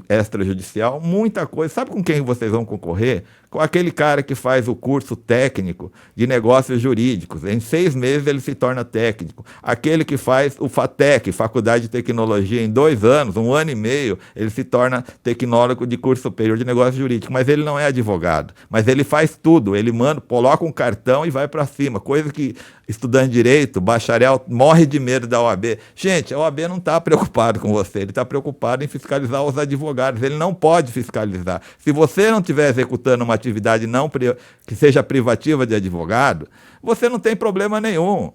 extrajudicial, muita coisa. Sabe com quem vocês vão concorrer? Com aquele cara que faz o curso técnico de negócios jurídicos. Em 6 meses ele se torna técnico. Aquele que faz o FATEC, Faculdade de Tecnologia, em 2 anos, 1 ano e meio, ele se torna tecnólogo de curso superior de negócios jurídicos. Mas ele não é advogado. Mas ele faz tudo. Ele coloca um cartão e vai para cima. Coisa que estudante de direito, bacharel, morre de medo da OAB. Gente, a OAB não está preocupado com você. Ele está preocupado em fiscalizar os advogados. Ele não pode fiscalizar. Se você não estiver executando uma atividade que seja privativa de advogado, você não tem problema nenhum.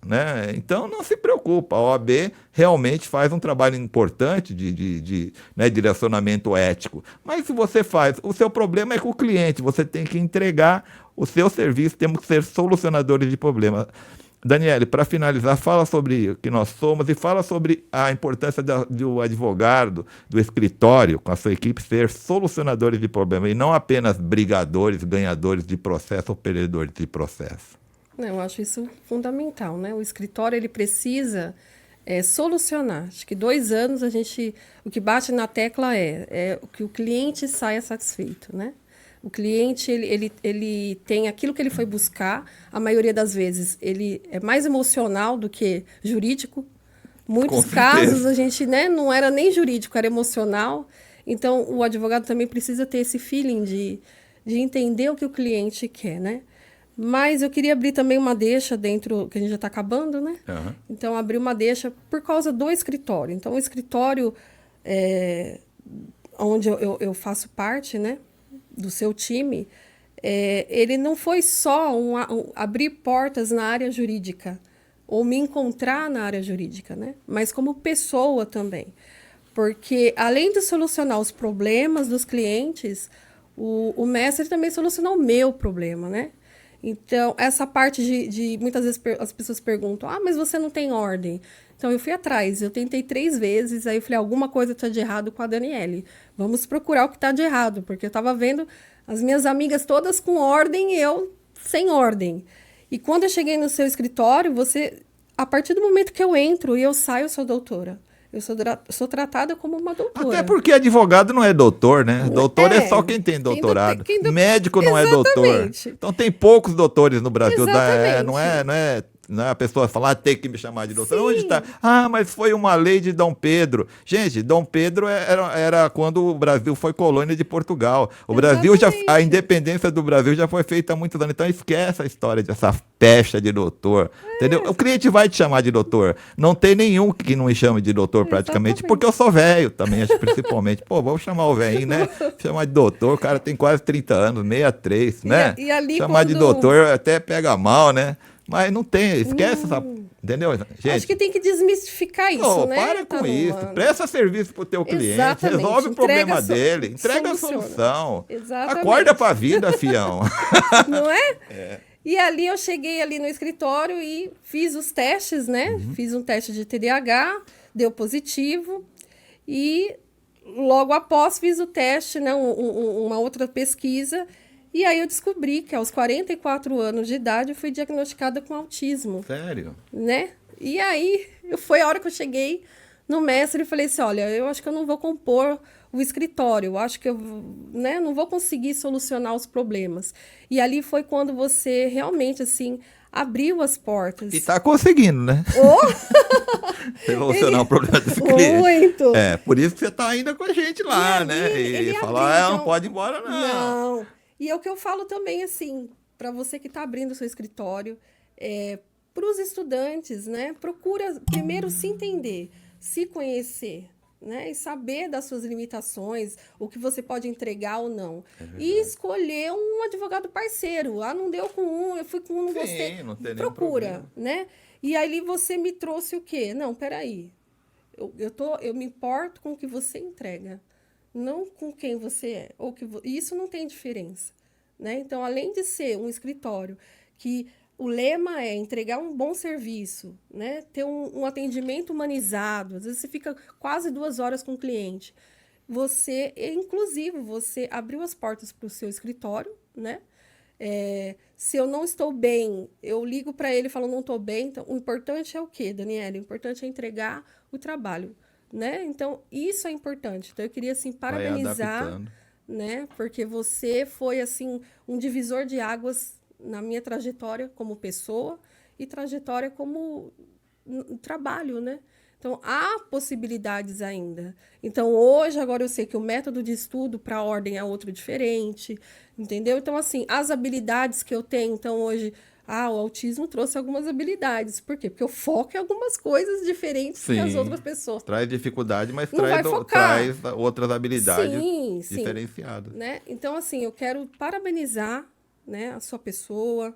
Né? Então, não se preocupa. A OAB realmente faz um trabalho importante de direcionamento ético. Mas se você faz, o seu problema é com o cliente. Você tem que entregar o seu serviço. Temos que ser solucionadores de problemas. Daniele, para finalizar, fala sobre o que nós somos e fala sobre a importância do advogado, do escritório, com a sua equipe, ser solucionadores de problemas e não apenas brigadores, ganhadores de processo ou perdedores de processo. Eu acho isso fundamental, né? O escritório ele precisa solucionar. Acho que 2 anos o que bate na tecla é que o cliente saia satisfeito, né? O cliente ele tem aquilo que ele foi buscar. A maioria das vezes ele é mais emocional do que jurídico. Muitos casos a gente, né, não era nem jurídico, era emocional. Então o advogado também precisa ter esse feeling de entender o que o cliente quer, né? Mas eu queria abrir também uma deixa dentro, que a gente já está acabando, né? Uhum. Então, abrir uma deixa por causa do escritório. Então, o escritório onde eu faço parte, né, do seu time, ele não foi só abrir portas na área jurídica, ou me encontrar na área jurídica, né? Mas como pessoa também. Porque, além de solucionar os problemas dos clientes, o mestre também solucionou o meu problema, né? Então, essa parte de muitas vezes as pessoas perguntam, mas você não tem ordem. Então, eu fui atrás, eu tentei 3 vezes, aí eu falei, alguma coisa está de errado com a Daniele. Vamos procurar o que está de errado, porque eu estava vendo as minhas amigas todas com ordem e eu sem ordem. E quando eu cheguei no seu escritório, a partir do momento que eu entro e eu saio, eu sou doutora. Eu sou tratada como uma doutora. Até porque advogado não é doutor, né? Doutor é só quem tem Quem doutorado. quem Médico não é doutor. Exatamente. Então tem poucos doutores no Brasil. Exatamente. Não é a pessoa falar, tem que me chamar de doutor. Sim. Onde está? Ah, mas foi uma lei de Dom Pedro. Gente, Dom Pedro era quando o Brasil foi colônia de Portugal. O Brasil a independência do Brasil já foi feita há muitos anos. Então esquece a história dessa pecha de doutor. Entendeu? O cliente vai te chamar de doutor. Não tem nenhum que não me chame de doutor praticamente, Exatamente. porque eu sou velho também, acho que principalmente. Pô, vamos chamar o velhinho, né? Chamar de doutor, o cara tem quase 30 anos, 63, né? E ali chamar de doutor até pega mal, né? Mas não tem, esquece essa. Entendeu, gente? Acho que tem que desmistificar isso, né? Para com isso. Presta serviço pro teu cliente, Exatamente. resolve o problema Entrega dele, entrega a soluciona. solução. Exatamente. Acorda pra vida, fião. Não é? E ali eu cheguei ali no escritório e fiz os testes, né? Fiz um teste de TDAH, deu positivo. E logo após fiz o teste, né? Uma outra pesquisa. E aí eu descobri que aos 44 anos de idade eu fui diagnosticada com autismo. Sério? Né? E aí foi a hora que eu cheguei no mestre e falei assim, olha, eu acho que eu não vou compor o escritório, eu acho que eu, né, não vou conseguir solucionar os problemas. E ali foi quando você realmente, assim, abriu as portas. E tá conseguindo, né? Solucionar o problema desse cliente. Muito! É, por isso que você tá ainda com a gente lá, E né? ele E falar, abriu, não então, pode ir embora, não. Não. E é o que eu falo também, assim, para você que está abrindo o seu escritório, para os estudantes, né? Procura primeiro se entender, se conhecer, né? E saber das suas limitações, o que você pode entregar ou não. E escolher um advogado parceiro. Ah, não deu com um, eu fui com um, não gostei. Não tem nenhum Procura, problema. né? E aí você me trouxe o quê? Não, peraí. Eu me importo com o que você entrega, não com quem você é. E isso não tem diferença, né? Então, além de ser um escritório que o lema é entregar um bom serviço, né? Ter um atendimento humanizado, às vezes você fica quase 2 horas com o cliente. Inclusive, você abriu as portas para o seu escritório, né? Se eu não estou bem, eu ligo para ele e falo, não estou bem. Então, o importante é o quê, Daniela? O importante é entregar o trabalho, né? Então, isso é importante. Então, eu queria, assim, parabenizar, né? Porque você foi, assim, um divisor de águas na minha trajetória como pessoa e trajetória como trabalho, né? Então, há possibilidades ainda. Então, hoje, agora eu sei que o método de estudo para a ordem é outro diferente, entendeu? Então, assim, as habilidades que eu tenho, então, hoje, o autismo trouxe algumas habilidades. Por quê? Porque eu foco em algumas coisas diferentes que as outras pessoas. Traz dificuldade, mas não traz outras habilidades sim, diferenciadas. Né? Então, assim, eu quero parabenizar, né, a sua pessoa,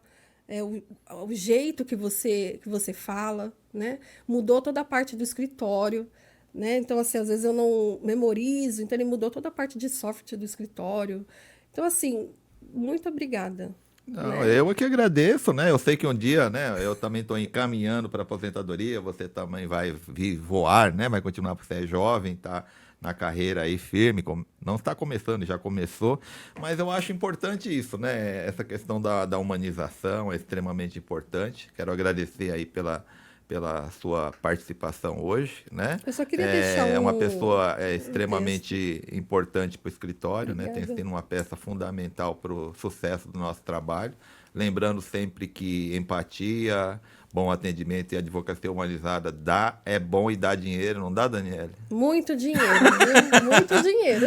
o jeito que você fala, né? Mudou toda a parte do escritório, né? Então, assim, às vezes eu não memorizo, então ele mudou toda a parte de software do escritório. Então, assim, muito obrigada. Não, né? Eu é que agradeço, né? Eu sei que um dia, né? Eu também estou encaminhando para a aposentadoria, você também vai voar, né? Vai continuar porque você é jovem, tá na carreira aí firme, não está começando, já começou, mas eu acho importante isso, né? Essa questão da humanização é extremamente importante. Quero agradecer aí pela sua participação hoje, né? Eu só queria deixar É uma pessoa extremamente texto. Importante para o escritório, né? Obrigada. Tem sido uma peça fundamental para o sucesso do nosso trabalho. Lembrando sempre que empatia, bom atendimento e advocacia humanizada é bom e dá dinheiro, não dá, Daniele? Muito dinheiro, viu? Muito dinheiro.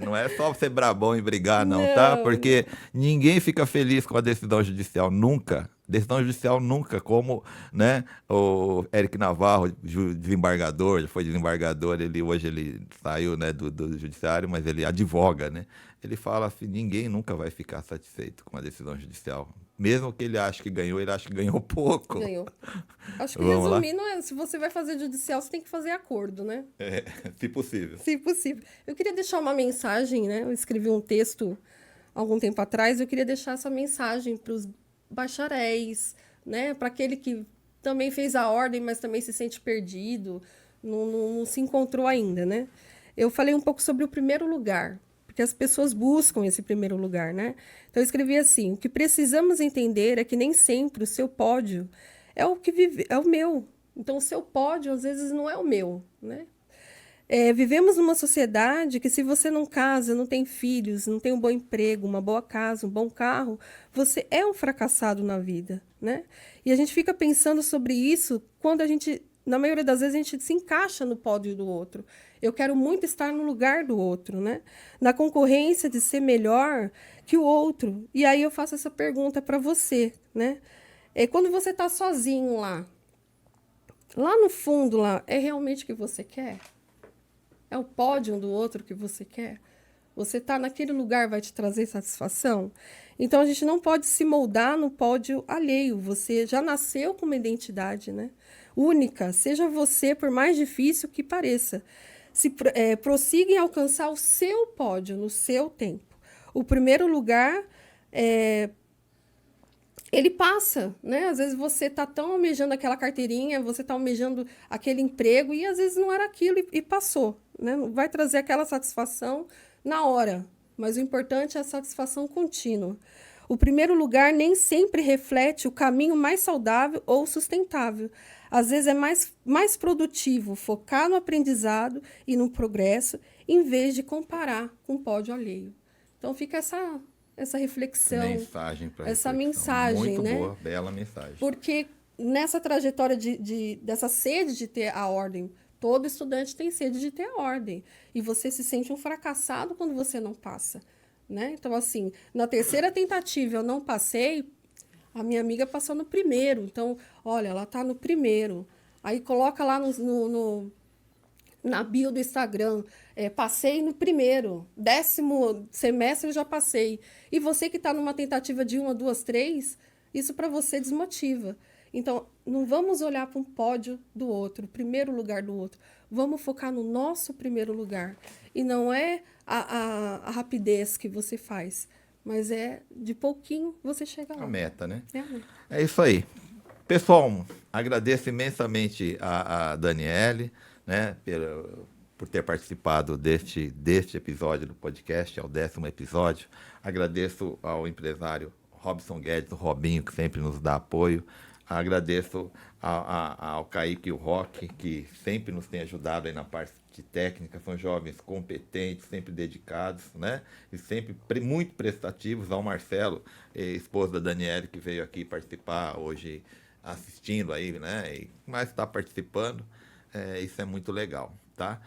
Não é só você brabão e brigar, não, tá? Porque ninguém fica feliz com a decisão judicial, nunca. Decisão judicial nunca, como, né, o Eric Navarro, desembargador, foi desembargador, hoje ele saiu, né, do judiciário, mas ele advoga, né? Ele fala assim, ninguém nunca vai ficar satisfeito com a decisão judicial. Mesmo que ele ache que ganhou, ele acha que ganhou pouco. Ganhou. Acho que Vamos resumindo, se você vai fazer judicial, você tem que fazer acordo, né? Se possível. Se possível. Eu queria deixar uma mensagem, né? Eu escrevi um texto algum tempo atrás, eu queria deixar essa mensagem para os bacharéis, né? Para aquele que também fez a ordem, mas também se sente perdido, não se encontrou ainda, né? Eu falei um pouco sobre o primeiro lugar, porque as pessoas buscam esse primeiro lugar, né? Então, eu escrevi assim, o que precisamos entender é que nem sempre o seu pódio é o meu, Então, o seu pódio, às vezes, não é o meu, né? Vivemos numa sociedade que, se você não casa, não tem filhos, não tem um bom emprego, uma boa casa, um bom carro, você é um fracassado na vida, né? E a gente fica pensando sobre isso quando a gente, na maioria das vezes, a gente se encaixa no pódio do outro. Eu quero muito estar no lugar do outro, né? Na concorrência de ser melhor que o outro. E aí eu faço essa pergunta para você, né? Quando você está sozinho lá no fundo, lá, é realmente o que você quer? É o pódio do outro que você quer? Você está naquele lugar, vai te trazer satisfação? Então, a gente não pode se moldar no pódio alheio. Você já nasceu com uma identidade, né? Única. Seja você, por mais difícil que pareça. Prossiga em alcançar o seu pódio no seu tempo. O primeiro lugar, ele passa, né? Às vezes você está tão almejando aquela carteirinha, você está almejando aquele emprego e às vezes não era aquilo e passou, né? Não vai trazer aquela satisfação na hora, mas o importante é a satisfação contínua. O primeiro lugar nem sempre reflete o caminho mais saudável ou sustentável. Às vezes é mais produtivo focar no aprendizado e no progresso, em vez de comparar com o pódio alheio. Então fica essa reflexão, Mensagem para essa reflexão. mensagem, Muito né? boa, bela mensagem. Porque nessa trajetória dessa sede de ter a ordem, todo estudante tem sede de ter a ordem. E você se sente um fracassado quando você não passa, né? Então, assim, na terceira tentativa eu não passei, a minha amiga passou no primeiro. Então, olha, ela está no primeiro. Aí coloca lá na bio do Instagram, passei no primeiro, 10º semestre eu já passei. E você que está numa tentativa de 1, 2, 3, isso para você desmotiva. Então, não vamos olhar para um pódio do outro, o primeiro lugar do outro. Vamos focar no nosso primeiro lugar. E não é a rapidez que você faz, mas é de pouquinho você chega lá. A meta, né? É a meta. É isso aí. Pessoal, agradeço imensamente a Daniele, né, por ter participado deste episódio do podcast, é o 10º episódio. Agradeço ao empresário Robson Guedes, o Robinho, que sempre nos dá apoio. Agradeço ao Kaique e o Roque, que sempre nos tem ajudado aí na parte técnica. São jovens competentes, sempre dedicados, né? E sempre muito prestativos. Ao Marcelo, esposo da Daniele, que veio aqui participar hoje, assistindo aí, né? Mas está participando. Isso é muito legal, tá?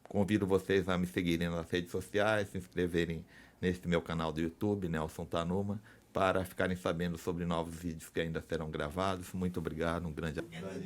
Convido vocês a me seguirem nas redes sociais, se inscreverem neste meu canal do YouTube, Nelson Tanuma, para ficarem sabendo sobre novos vídeos que ainda serão gravados. Muito obrigado, um grande abraço.